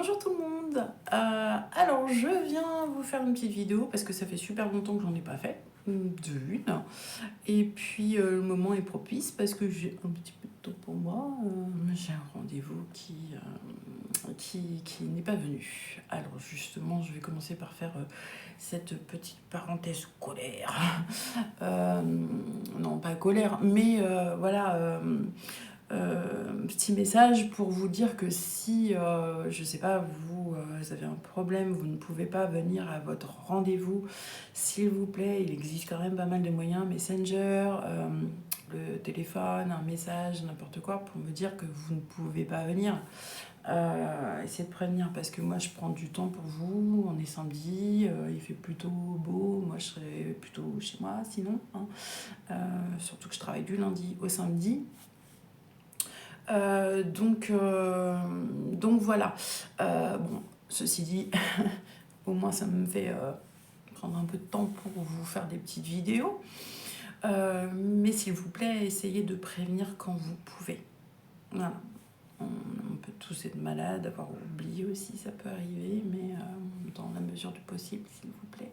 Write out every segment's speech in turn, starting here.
Bonjour tout le monde. Alors je viens vous faire une petite vidéo parce que ça fait super longtemps que j'en ai pas fait, de une. Et puis le moment est propice parce que j'ai un petit peu de temps pour moi. J'ai un rendez-vous qui n'est pas venu. Alors justement, je vais commencer par faire cette petite parenthèse colère. Euh, non, pas colère, mais voilà. Petit message pour vous dire que si, je sais pas, vous avez un problème, vous ne pouvez pas venir à votre rendez-vous, s'il vous plaît, il existe quand même pas mal de moyens, Messenger, le téléphone, un message, n'importe quoi, pour me dire que vous ne pouvez pas venir. Essayez de prévenir parce que moi je prends du temps pour vous, on est samedi, il fait plutôt beau, moi je serai plutôt chez moi sinon, hein. Surtout que je travaille du lundi au samedi. Donc voilà. Bon, ceci dit, au moins ça me fait prendre un peu de temps pour vous faire des petites vidéos. Mais s'il vous plaît, essayez de prévenir quand vous pouvez. Voilà. On peut tous être malades, avoir oublié aussi, ça peut arriver, mais dans la mesure du possible, s'il vous plaît.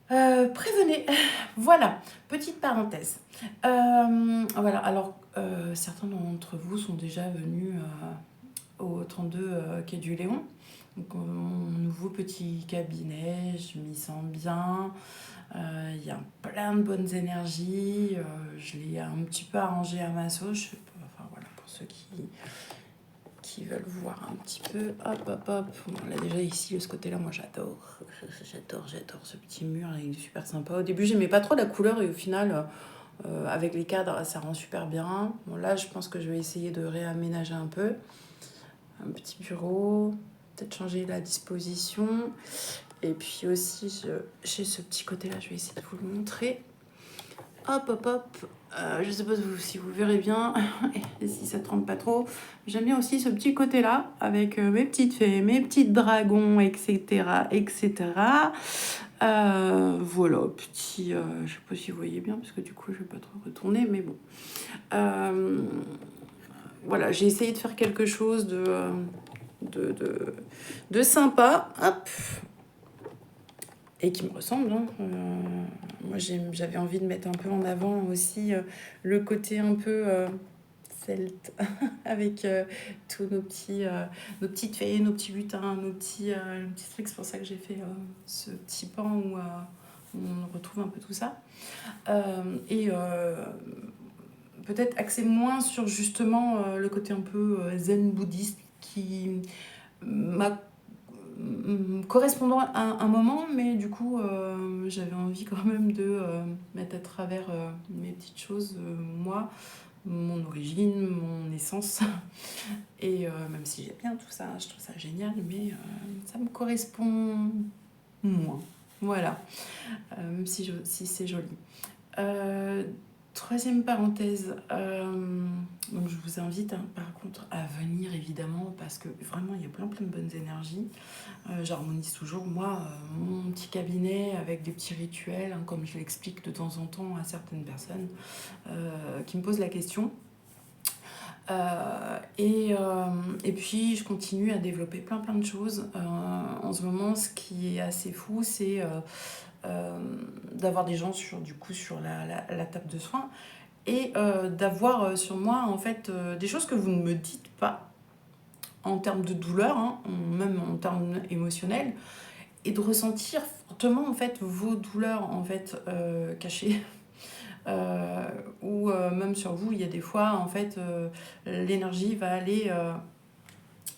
Prévenez. Voilà, petite parenthèse. Voilà, alors certains d'entre vous sont déjà venus au 32 quai du Léon. Donc, mon nouveau petit cabinet, je m'y sens bien. Il y a plein de bonnes énergies. Je l'ai un petit peu arrangé à ma sauce. Enfin voilà, pour ceux qui veulent voir un petit peu. Hop, hop, hop. Bon, là déjà ici, de ce côté-là, moi j'adore. J'adore ce petit mur, là, il est super sympa. Au début, j'aimais pas trop la couleur et au final, avec les cadres, ça rend super bien. Bon, là, je pense que je vais essayer de réaménager un peu. Un petit bureau, peut-être changer la disposition. Et puis aussi, j'ai ce petit côté-là, je vais essayer de vous le montrer. Hop, hop, hop. Je sais pas si vous verrez bien, et si ça trempe pas trop. J'aime bien aussi ce petit côté-là, avec mes petites fées, mes petits dragons, etc. etc. Voilà, petit... je sais pas si vous voyez bien, parce que du coup, je vais pas trop retourner, mais bon. Voilà, j'ai essayé de faire quelque chose de sympa. Hop, et qui me ressemble, hein. Moi, j'avais envie de mettre un peu en avant aussi le côté un peu celte, avec tous nos petites fées, nos petits lutins, nos petits trucs. C'est pour ça que j'ai fait ce petit pan où on retrouve un peu tout ça. Et peut-être axer moins sur justement le côté un peu zen bouddhiste qui m'a correspondant à un moment, mais du coup, j'avais envie quand même de mettre à travers mes petites choses, moi, mon origine, mon essence. Et même si j'aime bien tout ça, je trouve ça génial, mais ça me correspond moins. Voilà, même si c'est joli. Troisième parenthèse, donc je vous invite par contre à venir évidemment parce que vraiment il y a plein de bonnes énergies. J'harmonise toujours moi mon petit cabinet avec des petits rituels, hein, comme je l'explique de temps en temps à certaines personnes qui me posent la question. Et puis je continue à développer plein de choses. En ce moment, ce qui est assez fou, c'est d'avoir des gens sur la table de soins et d'avoir sur moi en fait des choses que vous ne me dites pas en termes de douleur, hein, même en termes émotionnels, et de ressentir fortement en fait vos douleurs en fait cachées. Ou même sur vous, il y a des fois en fait l'énergie va aller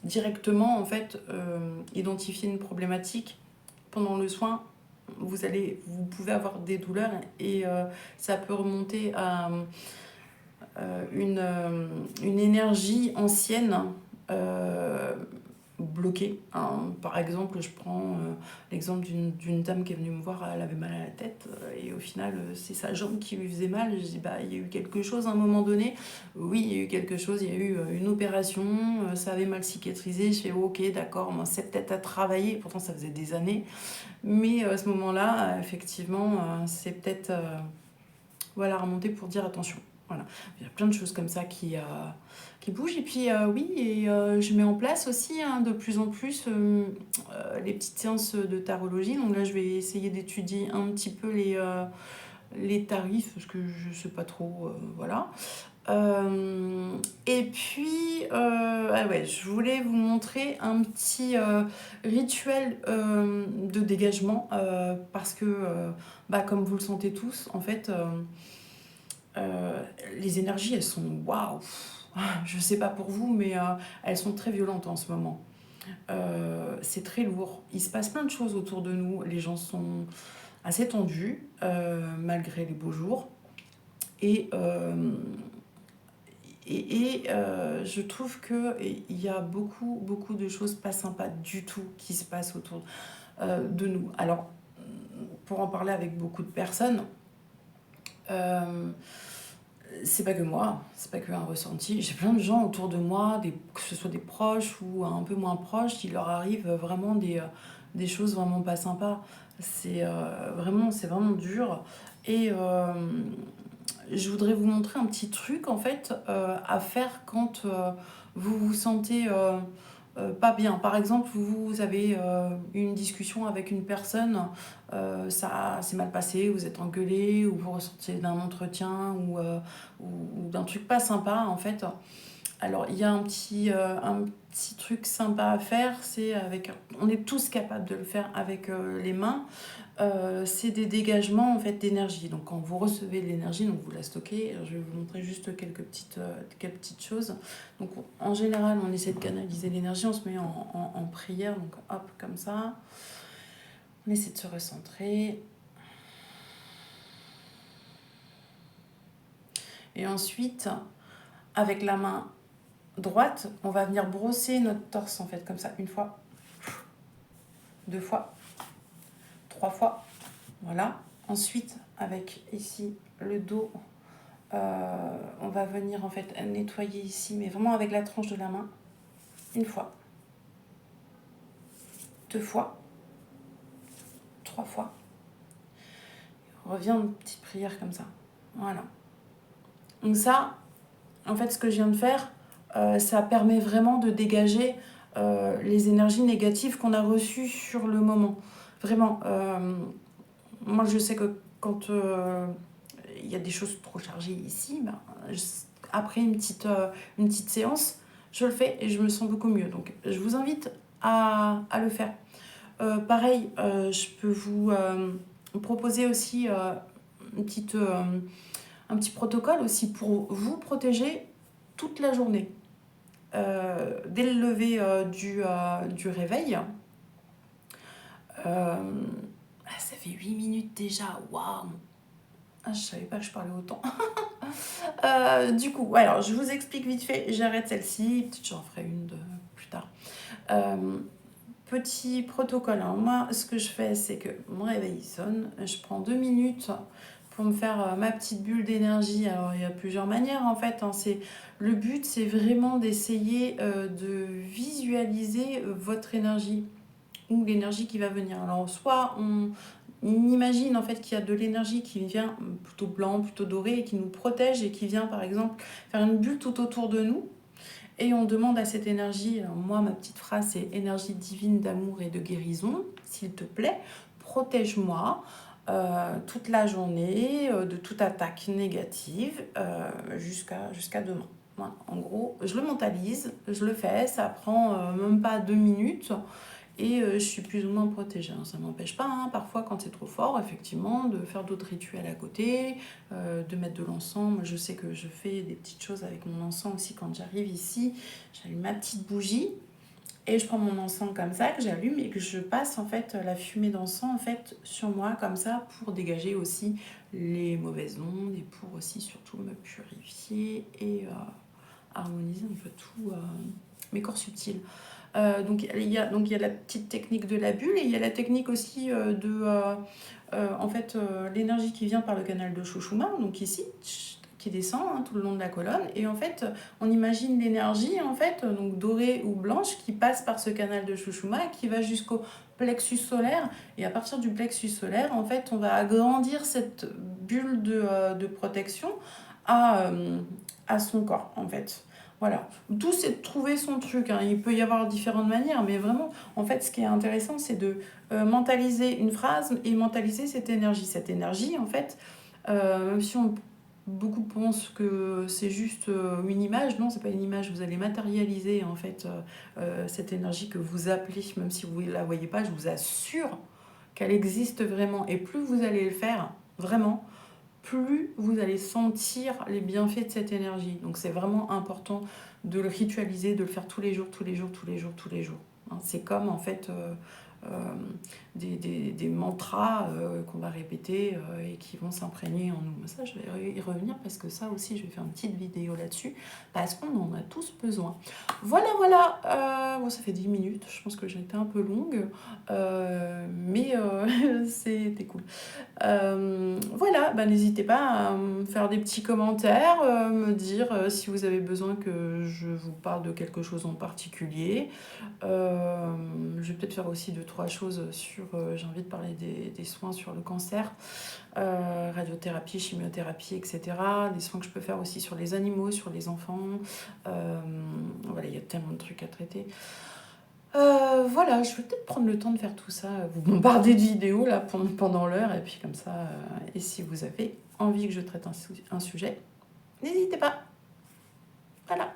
directement en fait identifier une problématique pendant le soin. Vous pouvez avoir des douleurs et ça peut remonter à une énergie ancienne bloquée, hein. Par exemple, je prends l'exemple d'une dame qui est venue me voir, elle avait mal à la tête et au final c'est sa jambe qui lui faisait mal. Je dis bah il y a eu quelque chose à un moment donné. Oui, il y a eu quelque chose, il y a eu une opération, ça avait mal cicatrisé. Je fais ok, d'accord, moi c'est peut-être à travailler, pourtant ça faisait des années, mais à ce moment-là effectivement c'est peut-être voilà remonter pour dire attention. Voilà, il y a plein de choses comme ça qui bougent. Et puis oui, et je mets en place aussi hein, de plus en plus les petites séances de tarologie. Donc là, je vais essayer d'étudier un petit peu les tarifs, parce que je ne sais pas trop, voilà. Et puis, ah ouais, je voulais vous montrer un petit rituel de dégagement, parce que, bah, comme vous le sentez tous, en fait... les énergies, elles sont waouh! Je sais pas pour vous, mais elles sont très violentes en ce moment. C'est très lourd. Il se passe plein de choses autour de nous. Les gens sont assez tendus, malgré les beaux jours. Et, je trouve qu'il y a beaucoup, beaucoup de choses pas sympas du tout qui se passent autour de nous. Alors, pour en parler avec beaucoup de personnes, c'est pas que moi, c'est pas que un ressenti. J'ai plein de gens autour de moi, que ce soit des proches ou un peu moins proches, il leur arrive vraiment des choses vraiment pas sympas. C'est vraiment dur. Et je voudrais vous montrer un petit truc en fait à faire quand vous vous sentez pas bien. Par exemple, vous avez une discussion avec une personne, ça s'est mal passé, vous êtes engueulé, ou vous ressentez d'un entretien, ou d'un truc pas sympa en fait. Alors, il y a un petit truc sympa à faire, on est tous capables de le faire avec les mains. C'est des dégagements en fait d'énergie. Donc, quand vous recevez de l'énergie, donc vous la stockez. Je vais vous montrer juste quelques petites choses. Donc, en général, on essaie de canaliser l'énergie, on se met en prière, donc hop, comme ça. On essaie de se recentrer. Et ensuite, avec la main droite, on va venir brosser notre torse en fait, comme ça, une fois, 2 fois, 3 fois, voilà. Ensuite, avec ici le dos, on va venir en fait nettoyer ici, mais vraiment avec la tranche de la main, une fois, 2 fois, 3 fois. On revient en petite prière comme ça, voilà. Donc ça, en fait, ce que je viens de faire, ça permet vraiment de dégager les énergies négatives qu'on a reçues sur le moment. Vraiment, moi je sais que quand il y a des choses trop chargées ici, ben, après une petite séance, je le fais et je me sens beaucoup mieux. Donc je vous invite à le faire. Pareil, je peux vous proposer aussi un petit protocole aussi pour vous protéger toute la journée. Dès le lever du réveil, ça fait 8 minutes déjà, waouh! Je savais pas que je parlais autant. Du coup, alors je vous explique vite fait, j'arrête celle-ci, peut-être j'en ferai une plus tard. Petit protocole, alors moi ce que je fais c'est que mon réveil sonne, je prends 2 minutes pour me faire ma petite bulle d'énergie. Alors il y a plusieurs manières en fait, hein. Le but c'est vraiment d'essayer de visualiser votre énergie ou l'énergie qui va venir. Alors soit on imagine en fait qu'il y a de l'énergie qui vient plutôt blanc, plutôt doré et qui nous protège et qui vient par exemple faire une bulle tout autour de nous. Et on demande à cette énergie, alors moi ma petite phrase c'est énergie divine d'amour et de guérison, s'il te plaît, protège-moi toute la journée de toute attaque négative jusqu'à demain. Voilà. En gros, je le mentalise, je le fais, ça prend même pas 2 minutes et je suis plus ou moins protégée. Ça ne m'empêche pas, hein, parfois quand c'est trop fort, effectivement, de faire d'autres rituels à côté, de mettre de l'encens. Moi, je sais que je fais des petites choses avec mon encens aussi quand j'arrive ici. J'allume ma petite bougie et je prends mon encens comme ça, que j'allume et que je passe en fait la fumée d'encens en fait sur moi comme ça pour dégager aussi les mauvaises ondes et pour aussi surtout me purifier et harmoniser un peu tout mes corps subtils. Donc il y a la petite technique de la bulle et il y a la technique aussi en fait, l'énergie qui vient par le canal de Shushuma, donc ici, qui descend hein, tout le long de la colonne. Et en fait, on imagine l'énergie en fait, donc dorée ou blanche, qui passe par ce canal de Shushuma et qui va jusqu'au plexus solaire. Et à partir du plexus solaire, en fait, on va agrandir cette bulle de protection à son corps, en fait. Voilà. Tout, c'est de trouver son truc, hein. Il peut y avoir différentes manières, mais vraiment, en fait, ce qui est intéressant, c'est de mentaliser une phrase et mentaliser cette énergie. Cette énergie, en fait, même si beaucoup pensent que c'est juste une image, non, c'est pas une image, vous allez matérialiser, en fait, cette énergie que vous appelez, même si vous ne la voyez pas, je vous assure qu'elle existe vraiment. Et plus vous allez le faire, vraiment, plus vous allez sentir les bienfaits de cette énergie. Donc c'est vraiment important de le ritualiser, de le faire tous les jours, tous les jours, tous les jours, tous les jours. Hein, c'est comme en fait euh, des mantras qu'on va répéter et qui vont s'imprégner en nous. Ça, je vais y revenir parce que ça aussi, je vais faire une petite vidéo là-dessus parce qu'on en a tous besoin. Voilà, voilà. Bon, ça fait 10 minutes. Je pense que j'ai été un peu longue, mais c'était cool. Voilà, bah, n'hésitez pas à me faire des petits commentaires, me dire si vous avez besoin que je vous parle de quelque chose en particulier. Je vais peut-être faire aussi 2-3 choses sur, j'ai envie de parler des soins sur le cancer, radiothérapie, chimiothérapie, etc. Des soins que je peux faire aussi sur les animaux, sur les enfants. Voilà, il y a tellement de trucs à traiter. Voilà, je vais peut-être prendre le temps de faire tout ça, vous bombarder de vidéos là pendant l'heure, et puis comme ça, et si vous avez envie que je traite un sujet, n'hésitez pas. Voilà.